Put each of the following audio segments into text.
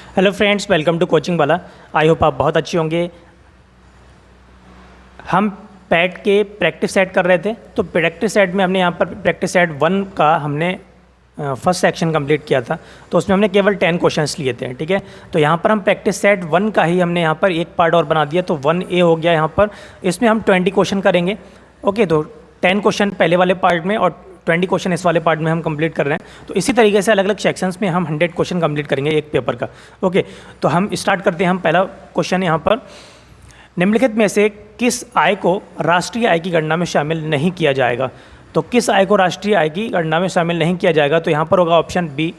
Hello friends, welcome to coaching वाला। I hope आप बहुत अच्छे होंगे। हम पैट के प्रैक्टिस सेट कर रहे थे, तो प्रैक्टिस सेट में हमने यहाँ पर प्रैक्टिस सेट 1 का हमने फर्स्ट सेक्शन कंप्लीट किया था। तो उसमें हमने केवल 10 क्वेश्चंस लिए थे, ठीक है। तो यहाँ पर हम प्रैक्टिस सेट 1 का ही हमने यहाँ पर एक पार्ट और बना दिया, तो 1A हो गया यहाँ पर। इसमें हम 20 क्वेश्चन करेंगे, ओके। तो 10 क्वेश्चन पहले वाले पार्ट में और 20 क्वेश्चन इस वाले पार्ट में हम कंप्लीट कर रहे हैं। तो इसी तरीके से अलग अलग सेक्शंस में हम 100 क्वेश्चन कंप्लीट करेंगे एक पेपर का, ओके। तो हम स्टार्ट करते हैं। हम पहला क्वेश्चन यहाँ पर, निम्नलिखित में से किस आय को राष्ट्रीय आय की गणना में शामिल नहीं किया जाएगा। तो किस आय को राष्ट्रीय आय की गणना में शामिल नहीं किया जाएगा, तो यहाँ पर होगा ऑप्शन बी,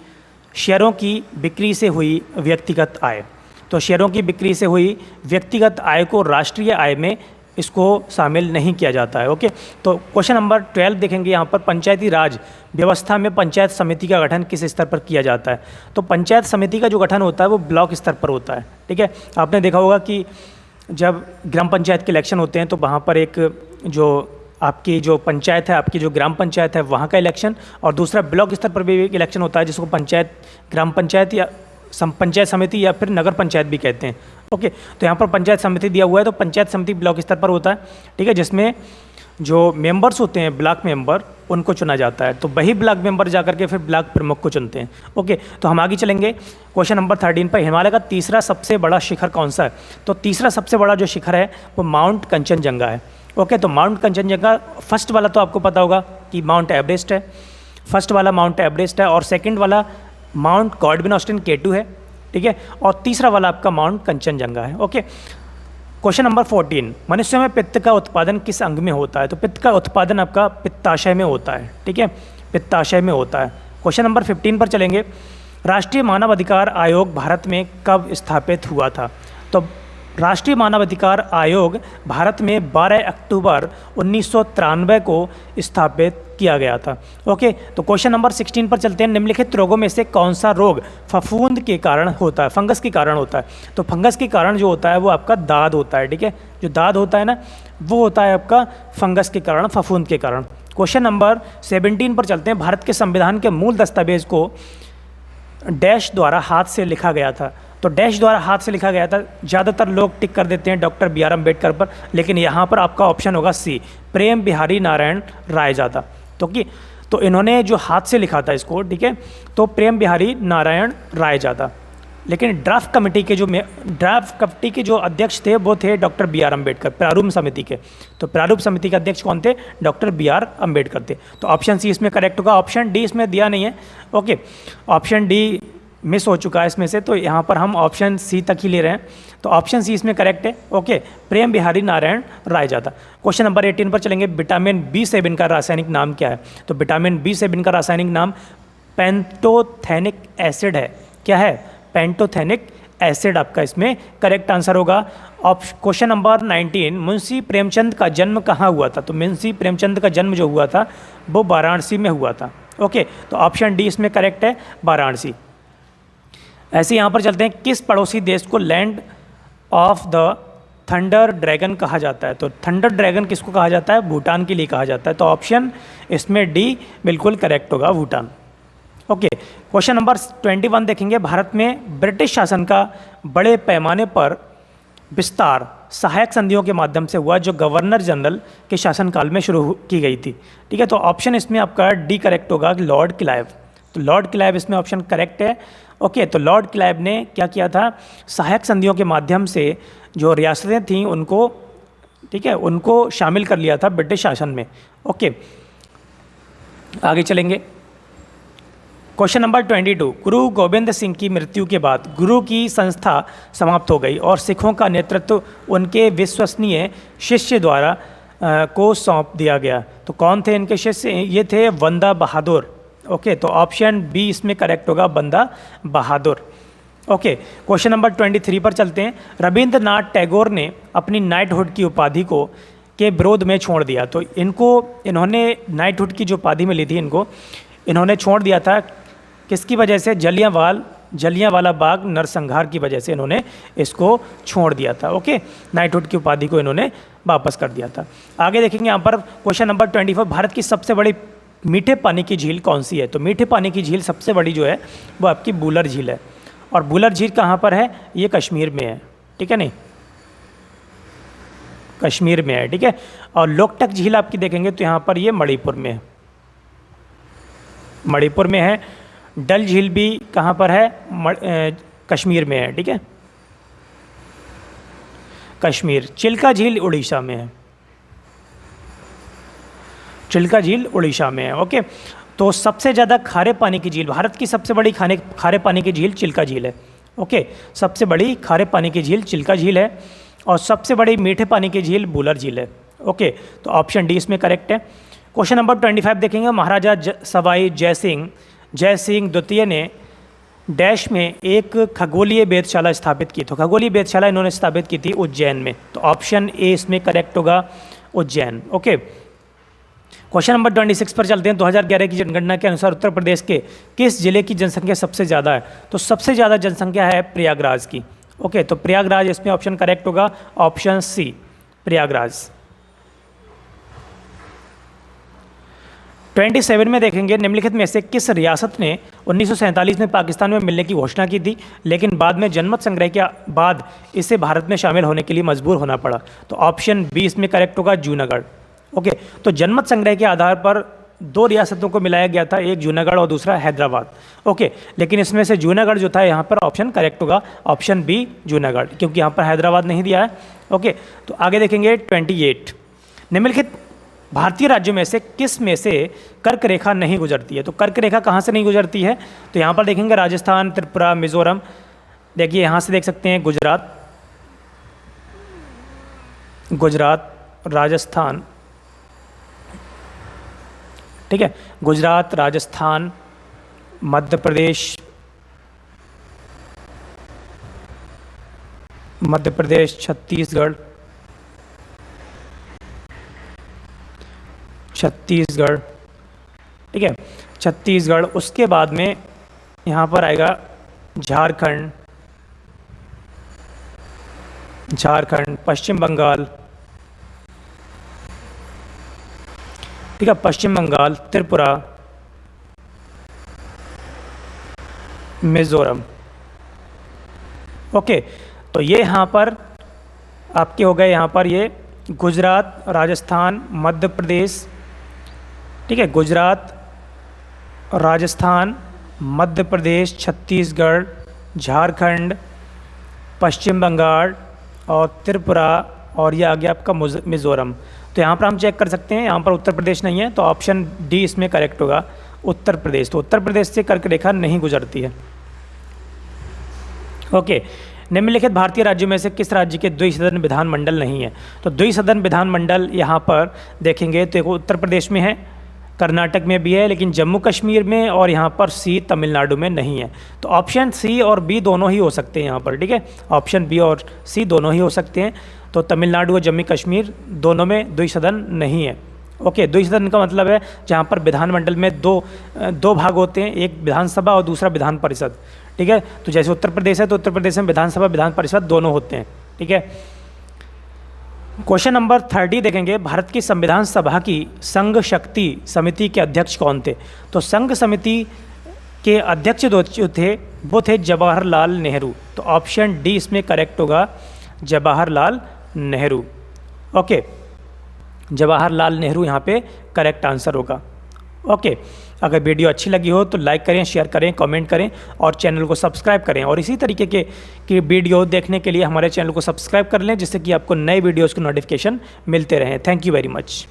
शेयरों की बिक्री से हुई व्यक्तिगत आय। तो शेयरों की बिक्री से हुई व्यक्तिगत आय को राष्ट्रीय आय में इसको शामिल नहीं किया जाता है, ओके। तो क्वेश्चन नंबर 12 देखेंगे यहाँ पर, पंचायती राज व्यवस्था में पंचायत समिति का गठन किस स्तर पर किया जाता है। तो पंचायत समिति का जो गठन होता है वो ब्लॉक स्तर पर होता है, ठीक है। आपने देखा होगा कि जब ग्राम पंचायत के इलेक्शन होते हैं तो वहाँ पर एक जो आपकी जो पंचायत है, आपकी जो ग्राम पंचायत है, वहाँ का इलेक्शन, और दूसरा ब्लॉक स्तर पर भी एक इलेक्शन होता है जिसको पंचायत, ग्राम पंचायत या पंचायत समिति या फिर नगर पंचायत भी कहते हैं, ओके। तो यहाँ पर पंचायत समिति दिया हुआ है, तो पंचायत समिति ब्लॉक स्तर पर होता है, ठीक है, जिसमें जो मेंबर्स होते हैं ब्लॉक मेंबर, उनको चुना जाता है। तो वही ब्लॉक मेंबर जाकर के फिर ब्लॉक प्रमुख को चुनते हैं, ओके। तो हम आगे चलेंगे क्वेश्चन नंबर 13 पर, हिमालय का तीसरा सबसे बड़ा शिखर कौन सा है। तो तीसरा सबसे बड़ा जो शिखर है वो माउंट कंचनजंगा है, ओके। तो माउंट कंचनजंगा, फर्स्ट वाला तो आपको पता होगा कि माउंट एवरेस्ट है, फर्स्ट वाला माउंट एवरेस्ट है, और सेकेंड वाला माउंट गॉडविन ऑस्टिन K2 है, ठीक है, और तीसरा वाला आपका माउंट कंचनजंगा है, ओके। क्वेश्चन नंबर 14, मनुष्य में पित्त का उत्पादन किस अंग में होता है। तो पित्त का उत्पादन आपका पित्ताशय में होता है, ठीक है, पित्ताशय में होता है। क्वेश्चन नंबर 15 पर चलेंगे, राष्ट्रीय मानव अधिकार आयोग भारत में कब स्थापित हुआ था। तो राष्ट्रीय मानव अधिकार आयोग भारत में 12 अक्टूबर 1993 को स्थापित किया गया था, ओके। तो क्वेश्चन नंबर 16 पर चलते हैं, निम्नलिखित रोगों में से कौन सा रोग फफूंद के कारण होता है, फंगस के कारण होता है। तो फंगस के कारण जो होता है वो आपका दाद होता है, ठीक है, जो दाद होता है ना, वो होता है आपका फंगस के कारण, फफूंद के कारण। क्वेश्चन नंबर 17 पर चलते हैं, भारत के संविधान के मूल दस्तावेज को डैश द्वारा हाथ से लिखा गया था। तो डैश द्वारा हाथ से लिखा गया था, ज़्यादातर लोग टिक कर देते हैं डॉक्टर BR अम्बेडकर पर, लेकिन यहाँ पर आपका ऑप्शन होगा सी, प्रेम बिहारी नारायण रायजादा। तो इन्होंने जो हाथ से लिखा था इसको, ठीक है, तो प्रेम बिहारी नारायण रायजादा। लेकिन ड्राफ्ट कमेटी के जो अध्यक्ष थे वो थे डॉक्टर BR अम्बेडकर, प्रारूप समिति के। तो प्रारूप समिति के अध्यक्ष कौन थे, डॉक्टर BR अम्बेडकर थे। तो ऑप्शन सी इसमें करेक्ट होगा। ऑप्शन डी इसमें दिया नहीं है, ओके, ऑप्शन डी मिस हो चुका है इसमें से, तो यहाँ पर हम ऑप्शन सी तक ही ले रहे हैं। तो ऑप्शन सी इसमें करेक्ट है, ओके, प्रेम बिहारी नारायण रायजादा। क्वेश्चन नंबर 18 पर चलेंगे, विटामिन B7 का रासायनिक नाम क्या है। तो विटामिन B7 का रासायनिक नाम पेंटोथेनिक एसिड है। क्या है, पेंटोथेनिक एसिड आपका इसमें करेक्ट आंसर होगा। क्वेश्चन नंबर 19, मुंशी प्रेमचंद का जन्म कहाँ हुआ था। तो मुंशी प्रेमचंद का जन्म जो हुआ था वो वाराणसी में हुआ था, ओके। तो ऑप्शन डी इसमें करेक्ट है, वाराणसी। ऐसे यहाँ पर चलते हैं, किस पड़ोसी देश को land of the thunder dragon कहा जाता है। तो थंडर ड्रैगन किसको कहा जाता है, भूटान के लिए कहा जाता है। तो ऑप्शन इसमें डी बिल्कुल करेक्ट होगा, भूटान, ओके। क्वेश्चन नंबर 21 देखेंगे, भारत में ब्रिटिश शासन का बड़े पैमाने पर विस्तार सहायक संधियों के माध्यम से हुआ, जो गवर्नर जनरल के शासनकाल में शुरू की गई थी, ठीक है। तो ऑप्शन इसमें आपका डी करेक्ट होगा, लॉर्ड क्लाइव। तो लॉर्ड क्लाइव इसमें ऑप्शन करेक्ट है, ओके। तो लॉर्ड क्लाइव ने क्या किया था, सहायक संधियों के माध्यम से जो रियासतें थीं उनको, ठीक है, उनको शामिल कर लिया था ब्रिटिश शासन में, ओके। आगे चलेंगे, क्वेश्चन नंबर 22, गुरु गोबिंद सिंह की मृत्यु के बाद गुरु की संस्था समाप्त हो गई और सिखों का नेतृत्व उनके विश्वसनीय शिष्य द्वारा को सौंप दिया गया। तो कौन थे इनके शिष्य, ये थे बंदा बहादुर, ओके। तो ऑप्शन बी इसमें करेक्ट होगा, बंदा बहादुर, ओके। क्वेश्चन नंबर 23 पर चलते हैं, रविंद्रनाथ टैगोर ने अपनी नाइटहुड की उपाधि को के विरोध में छोड़ दिया। तो इन्होंने नाइटहुड की जो उपाधि मिली थी इन्होंने छोड़ दिया था, किसकी वजह से, जलियांवाला बाग नरसंहार की वजह से इन्होंने इसको छोड़ दिया था, ओके। नाइटहुड की उपाधि को इन्होंने वापस कर दिया था। आगे देखेंगे यहाँ पर क्वेश्चन नंबर 24, भारत की सबसे बड़ी मीठे पानी की झील कौन सी है। तो मीठे पानी की झील सबसे बड़ी जो है वो आपकी बूलर झील है, और बुलर झील कहाँ पर है, ये कश्मीर में है, ठीक है नहीं, कश्मीर में है, ठीक है। और लोकटक झील आपकी देखेंगे तो यहाँ पर ये मणिपुर में है, मणिपुर में है। डल झील भी कहाँ पर है, कश्मीर में है, ठीक है, कश्मीर। चिल्का झील उड़ीसा में है, चिल्का झील उड़ीसा में है, ओके। तो सबसे ज़्यादा खारे पानी की झील, भारत की सबसे बड़ी खारे पानी की झील चिल्का झील है, ओके। सबसे बड़ी खारे पानी की झील चिल्का झील है और सबसे बड़ी मीठे पानी की झील बुलर झील है, ओके। तो ऑप्शन डी इसमें करेक्ट है। क्वेश्चन नंबर 25 देखेंगे। महाराजा सवाई जय सिंह द्वितीय ने डैश में एक खगोलीय वेधशाला स्थापित की। तो खगोलीय वेधशाला इन्होंने स्थापित की थी उज्जैन में, तो ऑप्शन ए इसमें करेक्ट होगा, उज्जैन, ओके। क्वेश्चन नंबर 26 पर चलते हैं। 2011 की जनगणना के अनुसार उत्तर प्रदेश के किस जिले की जनसंख्या सबसे ज़्यादा है? तो सबसे ज़्यादा जनसंख्या है प्रयागराज की, ओके। तो प्रयागराज इसमें ऑप्शन करेक्ट होगा, ऑप्शन सी प्रयागराज। 27 में देखेंगे, निम्नलिखित में से किस रियासत ने 1947 में पाकिस्तान में मिलने की घोषणा की थी, लेकिन बाद में जनमत संग्रह के बाद इसे भारत में शामिल होने के लिए मजबूर होना पड़ा? तो ऑप्शन बी इसमें करेक्ट होगा, जूनागढ़, ओके। तो जनमत संग्रह के आधार पर दो रियासतों को मिलाया गया था, एक जूनागढ़ और दूसरा हैदराबाद, ओके। लेकिन इसमें से जूनागढ़ जो था यहाँ पर ऑप्शन करेक्ट होगा, ऑप्शन बी जूनागढ़, क्योंकि यहाँ पर हैदराबाद नहीं दिया है, ओके। तो आगे देखेंगे 28। निम्नलिखित भारतीय राज्यों में से किस में से कर्क रेखा नहीं गुजरती है? तो कर्क रेखा कहाँ से नहीं गुजरती है? तो यहाँ पर देखेंगे राजस्थान, त्रिपुरा, मिजोरम। देखिए यहाँ से देख सकते हैं गुजरात, राजस्थान, ठीक है, गुजरात, राजस्थान, मध्य प्रदेश, छत्तीसगढ़, ठीक है, छत्तीसगढ़। उसके बाद में यहाँ पर आएगा झारखंड, पश्चिम बंगाल, ठीक है, पश्चिम बंगाल, त्रिपुरा, मिजोरम, ओके। तो ये यहाँ पर आपके हो गए, यहाँ पर ये गुजरात, राजस्थान, मध्य प्रदेश, ठीक है, गुजरात, राजस्थान, मध्य प्रदेश, छत्तीसगढ़, झारखंड, पश्चिम बंगाल और त्रिपुरा, और ये आ गया आपका मिज़ोरम। तो यहाँ पर हम चेक कर सकते हैं, यहाँ पर उत्तर प्रदेश नहीं है, तो ऑप्शन डी इसमें करेक्ट होगा, उत्तर प्रदेश। तो उत्तर प्रदेश से कर्क रेखा नहीं गुजरती है, ओके। निम्नलिखित भारतीय राज्यों में से किस राज्य के द्विसदन विधानमंडल नहीं है? तो द्विसदन विधानमंडल यहाँ पर देखेंगे तो उत्तर प्रदेश में है, कर्नाटक में भी है, लेकिन जम्मू कश्मीर में और यहाँ पर सी तमिलनाडु में नहीं है। तो ऑप्शन सी और बी दोनों ही हो सकते हैं यहाँ पर, ठीक है, ऑप्शन बी और सी दोनों ही हो सकते हैं। तो तमिलनाडु और जम्मू कश्मीर दोनों में द्विसदन नहीं है, ओके। द्विसदन का मतलब है जहाँ पर विधानमंडल में दो भाग होते हैं, एक विधानसभा और दूसरा विधान परिषद, ठीक है। तो जैसे उत्तर प्रदेश है तो उत्तर प्रदेश में विधानसभा विधान परिषद दोनों होते हैं, ठीक है। क्वेश्चन नंबर 30 देखेंगे। भारत की संविधान सभा की संघ शक्ति समिति के अध्यक्ष कौन थे? तो संघ समिति के अध्यक्ष जो थे वो थे जवाहरलाल नेहरू। तो ऑप्शन डी इसमें करेक्ट होगा, जवाहरलाल नेहरू, ओके। जवाहरलाल नेहरू यहाँ पे करेक्ट आंसर होगा, ओके। अगर वीडियो अच्छी लगी हो तो लाइक करें, शेयर करें, कमेंट करें और चैनल को सब्सक्राइब करें। और इसी तरीके की वीडियो देखने के लिए हमारे चैनल को सब्सक्राइब कर लें, जिससे कि आपको नए वीडियोज़ के नोटिफिकेशन मिलते रहें। Thank you very much.